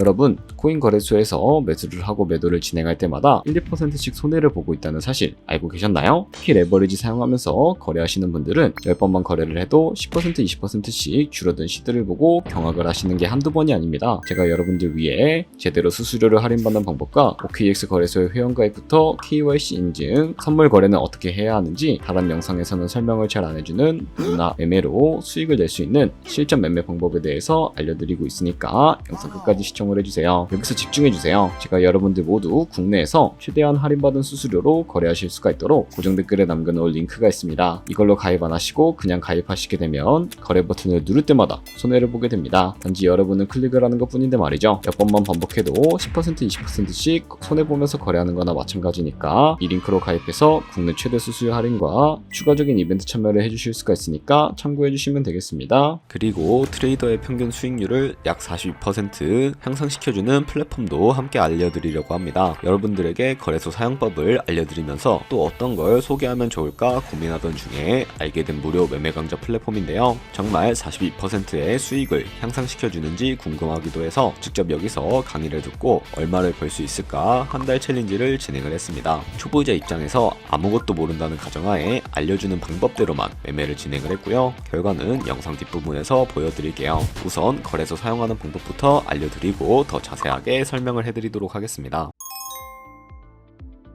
여러분, 코인 거래소에서 매수를 하고 매도를 진행할 때마다 1, 2%씩 손해를 보고 있다는 사실 알고 계셨나요? 특히 레버리지 사용하면서 거래하시는 분들은 10번만 거래를 해도 10%, 20%씩 줄어든 시드를 보고 경악을 하시는 게 한두 번이 아닙니다. 제가 여러분들 위해 제대로 수수료를 할인받는 방법과 OKX 거래소의 회원가입부터 KYC 인증, 선물 거래는 어떻게 해야 하는지 다른 영상에서는 설명을 잘 안 해주는 누나 매매로 수익을 낼 수 있는 실전 매매 방법에 대해서 알려드리고 있으니까 영상 끝까지 시청을 해주세요. 여기서 집중해주세요. 제가 여러분들 모두 국내에서 최대한 할인받은 수수료로 거래하실 수가 있도록 고정 댓글에 남겨놓을 링크가 있습니다. 이걸로 가입 안 하시고 그냥 가입하시게 되면 거래 버튼을 누를 때마다 손해를 보게 됩니다. 단지 여러분은 클릭을 하는 것 뿐인데 말이죠. 몇 번만 반복해도 10%, 20%씩 손해보면서 거래하는 거나 마찬가지니까 이 링크로 가입해서 국내 최대 수수료 할인과 추가적인 이벤트 참여를 해주실 수가 있으니까 참고해주시면 되겠습니다. 그리고 트레이더의 평균 수익률을 약 42% 향상시켜주는 플랫폼도 함께 알려드리려고 합니다. 여러분들에게 거래소 사용법을 알려드리면서 또 어떤 걸 소개하면 좋을까 고민하던 중에 알게 된 무료 매매 강좌 플랫폼인데요. 정말 42%의 수익을 향상시켜주는지 궁금하기도 해서 직접 여기서 강의를 듣고 얼마를 벌 수 있을까 한 달 챌린지를 진행을 했습니다. 초보자 입장에서 아무것도 모른다는 가정하에 알려주는 방법대로만 매매를 진행을 했고요. 결과는 영상 뒷부분에서 보여드릴게요. 우선 거래소 사용하는 방법부터 알려드리고 더 자세하게 설명을 해드리도록 하겠습니다.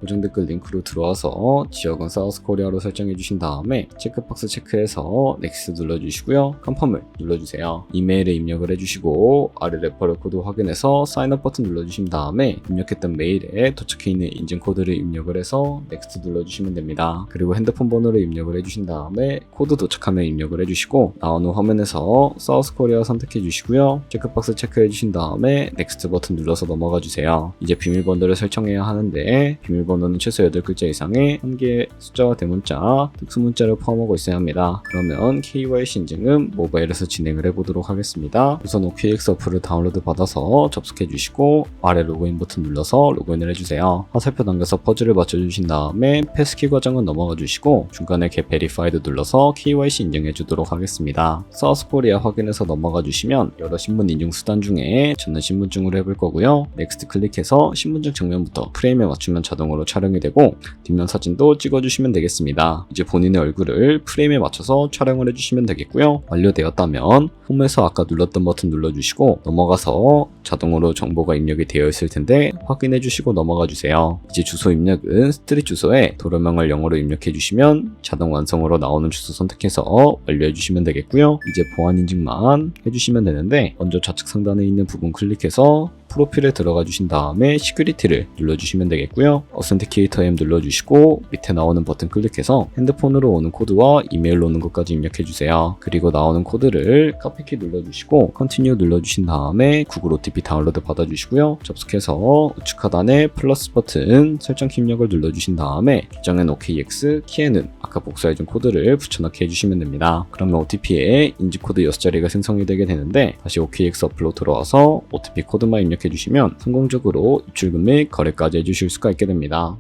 고정 댓글 링크로 들어와서 지역은 사우스코리아로 설정해 주신 다음에 체크박스 체크해서 넥스트 눌러주시고요. 컨펌을 눌러주세요. 이메일에 입력을 해주시고 아래 레퍼럴 코드 확인해서 사인업 버튼 눌러주신 다음에 입력했던 메일에 도착해 있는 인증 코드를 입력을 해서 넥스트 눌러주시면 됩니다. 그리고 핸드폰 번호를 입력을 해주신 다음에 코드 도착하면 입력을 해주시고 나오는 화면에서 사우스코리아 선택해 주시고요. 체크박스 체크해 주신 다음에 넥스트 버튼 눌러서 넘어가 주세요. 이제 비밀번호를 설정해야 하는데 비밀번호는 최소 8글자 이상의 한 개의 숫자와 대문자, 특수문자를 포함하고 있어야 합니다. 그러면 KYC 인증은 모바일에서 진행을 해보도록 하겠습니다. 우선 OKX 어플을 다운로드 받아서 접속해 주시고 아래 로그인 버튼 눌러서 로그인을 해주세요. 화살표 당겨서 퍼즐을 맞춰주신 다음에 패스키 과정은 넘어가 주시고 중간에 get verified 눌러서 KYC 인증해 주도록 하겠습니다. 사우스코리아 확인해서 넘어가 주시면 여러 신분 인증 수단 중에 저는 신분증으로 해볼 거고요. 넥스트 클릭해서 신분증 정면부터 프레임에 맞추면 자동으로 촬영이 되고 뒷면 사진도 찍어주시면 되겠습니다. 이제 본인의 얼굴을 프레임에 맞춰서 촬영을 해주시면 되겠고요. 완료되었다면 홈에서 아까 눌렀던 버튼 눌러주시고 넘어가서 자동으로 정보가 입력이 되어 있을 텐데 확인해 주시고 넘어가 주세요. 이제 주소 입력은 스트릿 주소에 도로명을 영어로 입력해 주시면 자동 완성으로 나오는 주소 선택해서 완료해 주시면 되겠고요. 이제 보안 인증만 해주시면 되는데 먼저 좌측 상단에 있는 부분 클릭해서 프로필에 들어가 주신 다음에 시큐리티를 눌러주시면 되겠고요. 어센티케이터 M 눌러주시고 밑에 나오는 버튼 클릭해서 핸드폰으로 오는 코드와 이메일로 오는 것까지 입력해 주세요. 그리고 나오는 코드를 카피키 눌러주시고 컨티뉴 눌러주신 다음에 구글 OTP 다운로드 받아주시고요. 접속해서 우측 하단에 플러스 버튼 설정 키 입력을 눌러주신 다음에 계정엔 OKX, 키에는 아까 복사해준 코드를 붙여넣기 해주시면 됩니다. 그러면 OTP에 인증코드 6자리가 생성이 되게 되는데 다시 OKX 어플로 들어와서 OTP 코드만 입력 해주시면 성공적으로 입출금 및 거래까지 해주실 수가 있게 됩니다.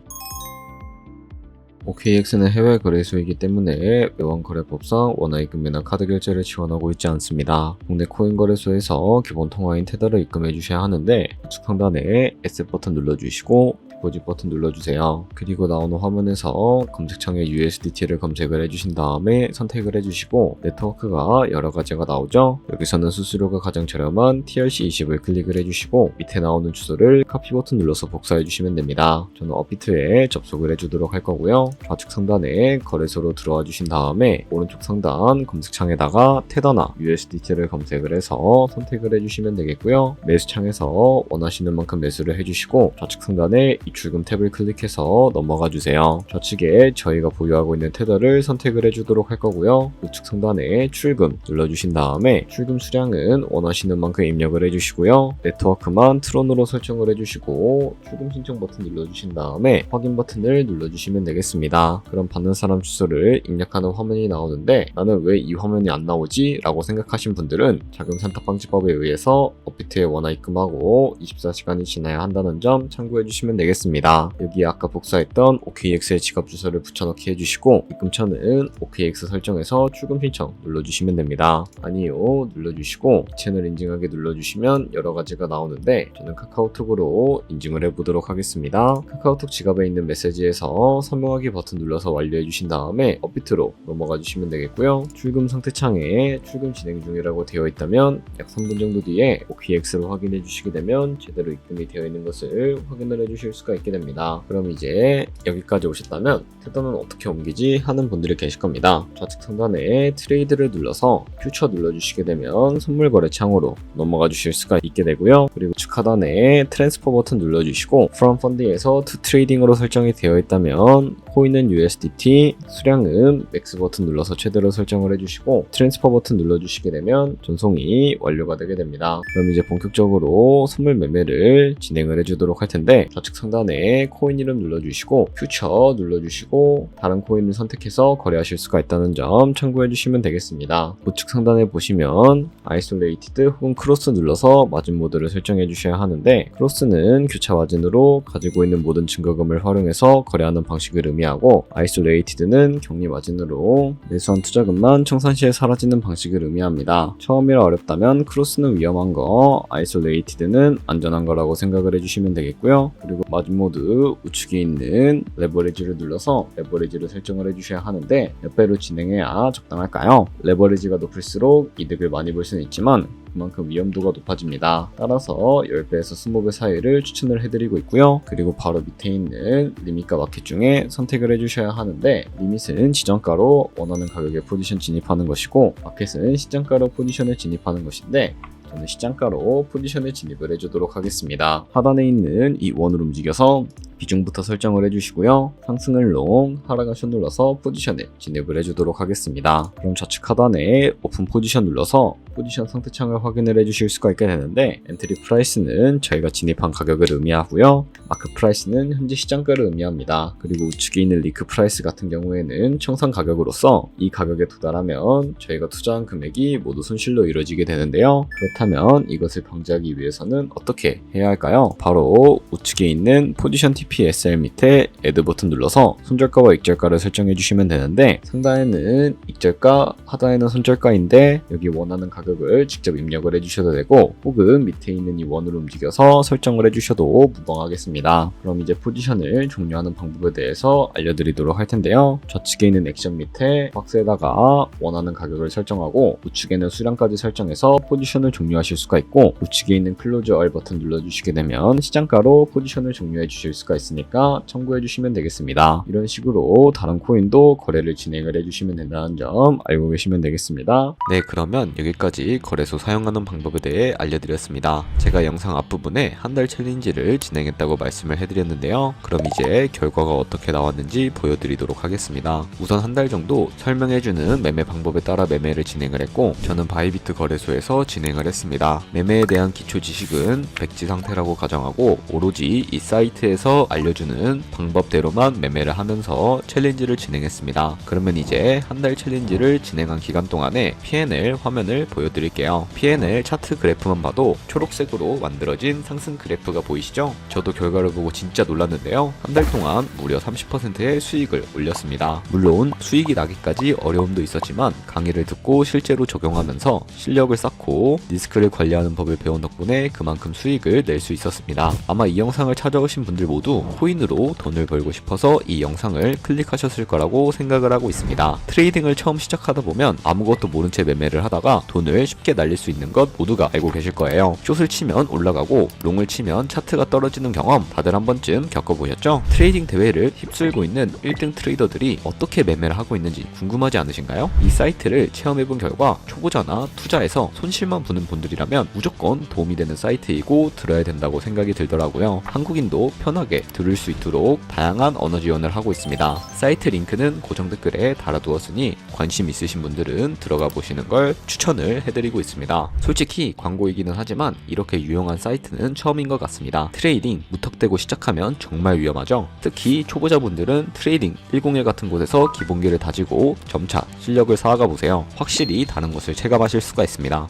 OKX는 해외 거래소이기 때문에 외환거래법상 원화 입금이나 카드 결제를 지원하고 있지 않습니다. 국내 코인 거래소에서 기본 통화인 테더를 입금해 주셔야 하는데 우측 상단에 에셋 버튼 눌러주시고 디포짓 버튼 눌러주세요. 그리고 나오는 화면에서 검색창에 USDT를 검색을 해주신 다음에 선택을 해주시고 네트워크가 여러 가지가 나오죠. 여기서는 수수료가 가장 저렴한 TRC20을 클릭을 해주시고 밑에 나오는 주소를 카피 버튼 눌러서 복사해 주시면 됩니다. 저는 업비트에 접속을 해주도록 할 거고요. 좌측 상단에 거래소로 들어와 주신 다음에 오른쪽 상단 검색창에다가 테더나 USDT를 검색을 해서 선택을 해주시면 되겠고요. 매수창에서 원하시는 만큼 매수를 해주시고 좌측 상단에 입출금 탭을 클릭해서 넘어가 주세요. 좌측에 저희가 보유하고 있는 테더를 선택을 해주도록 할 거고요. 우측 상단에 출금 눌러주신 다음에 출금 수량은 원하시는 만큼 입력을 해주시고요. 네트워크만 트론으로 설정을 해주시고 출금 신청 버튼 눌러주신 다음에 확인 버튼을 눌러주시면 되겠습니다. 그럼 받는 사람 주소를 입력하는 화면이 나오는데 나는 왜 이 화면이 안 나오지? 라고 생각하신 분들은 자금 산탁 방지법에 의해서 업비트에 원화 입금하고 24시간이 지나야 한다는 점 참고해 주시면 되겠습니다. 하겠습니다. 여기에 아까 복사했던 OKX의 지갑 주소를 붙여넣기 해주시고 입금처는 OKX 설정해서 출금 신청 눌러주시면 됩니다. 아니요 눌러주시고 채널 인증하기 눌러주시면 여러 가지가 나오는데 저는 카카오톡으로 인증을 해보도록 하겠습니다. 카카오톡 지갑에 있는 메시지에서 설명하기 버튼 눌러서 완료해 주신 다음에 업비트로 넘어가 주시면 되겠고요. 출금 상태 창에 출금 진행 중이라고 되어 있다면 약 3분 정도 뒤에 OKX로 확인해 주시게 되면 제대로 입금이 되어 있는 것을 확인을 해 주실 수가 있게 됩니다. 그럼 이제 여기까지 오셨다면 태도는 어떻게 옮기지 하는 분들이 계실 겁니다. 좌측 상단에 트레이드를 눌러서 퓨처 눌러주시게 되면 선물 거래 창으로 넘어가 주실 수가 있게 되고요. 그리고 우측 하단에 트랜스퍼 버튼 눌러주시고 From Fund에서 To Trading으로 설정이 되어 있다면 코인은 USDT, 수량은 맥스 버튼 눌러서 최대로 설정을 해주시고 트랜스퍼 버튼 눌러주시게 되면 전송이 완료가 되게 됩니다. 그럼 이제 본격적으로 선물 매매를 진행을 해주도록 할 텐데 좌측 상단에 코인 이름 눌러주시고 퓨처 눌러주시고 다른 코인을 선택해서 거래하실 수가 있다는 점 참고해 주시면 되겠습니다. 우측 상단에 보시면 아이솔레이티드 혹은 크로스 눌러서 마진 모드를 설정해 주셔야 하는데 크로스는 교차 마진으로 가지고 있는 모든 증거금을 활용해서 거래하는 방식을 의미하고 아이솔레이티드는 격리 마진으로 매수한 투자금만 청산 시에 사라지는 방식을 의미합니다. 처음이라 어렵다면 크로스는 위험한 거, 아이솔레이티드는 안전한 거라고 생각을 해주시면 되겠고요. 그리고 마진 모드 우측에 있는 레버리지를 눌러서 레버리지를 설정을 해주셔야 하는데 몇 배로 진행해야 적당할까요? 레버리지가 높을수록 이득을 많이 볼 수는 있지만 그만큼 위험도가 높아집니다. 따라서 10배에서 20배 사이를 추천을 해드리고 있고요. 그리고 바로 밑에 있는 리밋과 마켓 중에 선택을 해주셔야 하는데 리밋은 지정가로 원하는 가격에 포지션 진입하는 것이고 마켓은 시장가로 포지션을 진입하는 것인데 저는 시장가로 포지션에 진입을 해주도록 하겠습니다. 하단에 있는 이 원을 움직여서 비중부터 설정을 해주시고요. 상승을 롱, 하락을 숏 눌러서 포지션에 진입을 해주도록 하겠습니다. 그럼 좌측 하단에 오픈 포지션 눌러서 포지션 상태창을 확인을 해주실 수가 있게 되는데 엔트리 프라이스는 저희가 진입한 가격을 의미하고요. 마크 프라이스는 현재 시장가를 의미합니다. 그리고 우측에 있는 리크 프라이스 같은 경우에는 청산 가격으로서 이 가격에 도달하면 저희가 투자한 금액이 모두 손실로 이루어지게 되는데요. 그렇다면 이것을 방지하기 위해서는 어떻게 해야 할까요? 바로 우측에 있는 포지션 TPSL 밑에 애드 버튼 눌러서 손절가와 익절가를 설정해 주시면 되는데 상단에는 익절가, 하단에는 손절가인데 여기 원하는 가격을 직접 입력을 해주셔도 되고 혹은 밑에 있는 이 원으로 움직여서 설정을 해주셔도 무방하겠습니다. 그럼 이제 포지션을 종료하는 방법에 대해서 알려드리도록 할 텐데요. 좌측에 있는 액션 밑에 박스에다가 원하는 가격을 설정하고 우측에는 수량까지 설정해서 포지션을 종료하실 수가 있고 우측에 있는 클로즈 얼 버튼 눌러주시게 되면 시장가로 포지션을 종료해 주실 수가 있으니까 참고해 주시면 되겠습니다. 이런 식으로 다른 코인도 거래를 진행을 해주시면 된다는 점 알고 계시면 되겠습니다. 네, 그러면 여기까지 거래소 사용하는 방법에 대해 알려드렸습니다. 제가 영상 앞부분에 한 달 챌린지를 진행했다고 말씀을 해드렸는데요. 그럼 이제 결과가 어떻게 나왔는지 보여드리도록 하겠습니다. 우선 한 달 정도 설명해주는 매매 방법에 따라 매매를 진행을 했고 저는 바이비트 거래소에서 진행을 했습니다. 매매에 대한 기초 지식은 백지 상태라고 가정하고 오로지 이 사이트에서 알려주는 방법대로만 매매를 하면서 챌린지를 진행했습니다. 그러면 이제 한 달 챌린지를 진행한 기간 동안에 P&L 화면을 보여드릴게요. P&L 차트 그래프만 봐도 초록색으로 만들어진 상승 그래프가 보이시죠? 저도 결과를 보고 진짜 놀랐는데요. 한 달 동안 무려 30%의 수익을 올렸습니다. 물론 수익이 나기까지 어려움도 있었지만 강의를 듣고 실제로 적용하면서 실력을 쌓고 리스크를 관리하는 법을 배운 덕분에 그만큼 수익을 낼 수 있었습니다. 아마 이 영상을 찾아오신 분들 모두 코인으로 돈을 벌고 싶어서 이 영상을 클릭하셨을 거라고 생각을 하고 있습니다. 트레이딩을 처음 시작하다 보면 아무것도 모른 채 매매를 하다가 돈을 쉽게 날릴 수 있는 것 모두가 알고 계실 거예요. 숏을 치면 올라가고 롱을 치면 차트가 떨어지는 경험 다들 한 번쯤 겪어보셨죠? 트레이딩 대회를 휩쓸고 있는 1등 트레이더들이 어떻게 매매를 하고 있는지 궁금하지 않으신가요? 이 사이트를 체험해본 결과 초보자나 투자에서 손실만 보는 분들이라면 무조건 도움이 되는 사이트이고 들어야 된다고 생각이 들더라고요. 한국인도 편하게 들을 수 있도록 다양한 언어 지원을 하고 있습니다. 사이트 링크는 고정 댓글에 달아두었으니 관심 있으신 분들은 들어가 보시는 걸 추천을 해드리고 있습니다. 솔직히 광고이기는 하지만 이렇게 유용한 사이트는 처음인 것 같습니다. 트레이딩 무턱대고 시작하면 정말 위험하죠. 특히 초보자분들은 트레이딩 101 같은 곳에서 기본기를 다지고 점차 실력을 쌓아가 보세요. 확실히 다른 것을 체감하실 수가 있습니다.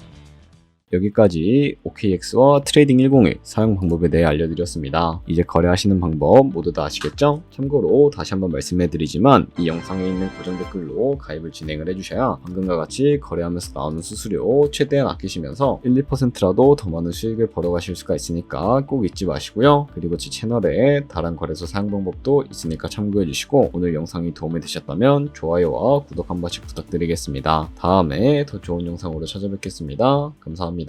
여기까지 OKX와 트레이딩 101 사용 방법에 대해 알려드렸습니다. 이제 거래하시는 방법 모두 다 아시겠죠? 참고로 다시 한번 말씀해드리지만 이 영상에 있는 고정 댓글로 가입을 진행을 해주셔야 방금과 같이 거래하면서 나오는 수수료 최대한 아끼시면서 1, 2%라도 더 많은 수익을 벌어가실 수가 있으니까 꼭 잊지 마시고요. 그리고 제 채널에 다른 거래소 사용 방법도 있으니까 참고해주시고 오늘 영상이 도움이 되셨다면 좋아요와 구독 한 번씩 부탁드리겠습니다. 다음에 더 좋은 영상으로 찾아뵙겠습니다. 감사합니다.